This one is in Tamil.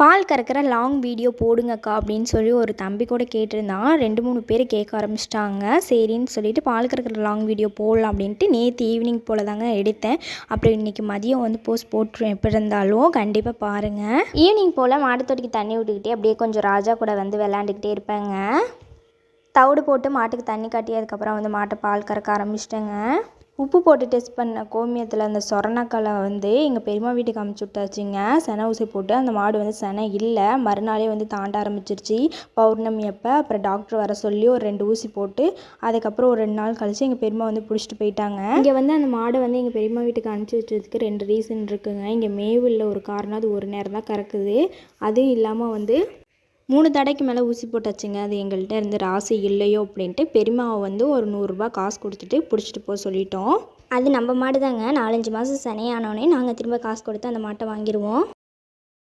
பால் கறக்கிற லாங் வீடியோ போடுங்கக்கா அப்படின்னு சொல்லி ஒரு தம்பி கூட கேட்டிருந்தான். 2-3 பேர் கேட்க ஆரம்பிச்சிட்டாங்க. சரின்னு சொல்லிட்டு பால் கறக்கிற லாங் வீடியோ போடலாம் அப்படின்ட்டு நேற்று ஈவினிங் போல் தாங்க எடுத்தேன். அப்புறம் இன்றைக்கி மதியம் வந்து போஸ்ட் போட்டுருவேன். எப்படி இருந்தாலும் கண்டிப்பாக பாருங்கள். ஈவினிங் போல் மாட்டுத்தொட்டிக்கு தண்ணி விட்டுக்கிட்டே அப்படியே கொஞ்சம் ராஜா கூட வந்து விளாண்டுக்கிட்டே இருப்பேங்க. தவிடு போட்டு மாட்டுக்கு தண்ணி காட்டி அதுக்கப்புறம் வந்து மாட்டை பால் கறக்க ஆரம்பிச்சிட்டேங்க. உப்பு போட்டு டெஸ்ட் பண்ண கோமியத்தில் அந்த சொரணக்காலை வந்து எங்கள் பெரியம்மா வீட்டுக்கு அமுச்சு விட்டாச்சுங்க. செனை ஊசி போட்டு அந்த மாடு வந்து செனை இல்லை, மறுநாளே வந்து தாண்ட ஆரம்பிச்சிருச்சு பௌர்ணமி அப்போ. அப்புறம் டாக்டர் வர சொல்லி ஒரு 2 ஊசி போட்டு அதுக்கப்புறம் ஒரு 2 நாள் கழிச்சு எங்கள் பெரியம்மா வந்து பிடிச்சிட்டு போயிட்டாங்க. இங்கே வந்து அந்த மாடை வந்து எங்கள் பெரியம்மா வீட்டுக்கு அனுப்பிச்சி வச்சதுக்கு 2 ரீசன் இருக்குங்க. இங்கே மேவில் ஒரு காரணம், அது ஒரு நேரம் தான் கறக்குது. அதுவும் இல்லாமல் வந்து 3 தடைக்கு மேலே ஊசி போட்டாச்சுங்க. அது எங்கள்கிட்ட இருந்து ராசி இல்லையோ அப்படின்ட்டு பெரியம்மாவை வந்து ஒரு 100 ரூபா காசு கொடுத்துட்டு பிடிச்சிட்டு போக சொல்லிட்டோம். அது நம்ம மாடு தாங்க. 4-5 மாதம் சனையானோடனே நாங்கள் திரும்ப காசு கொடுத்து அந்த மாட்டை வாங்கிடுவோம்.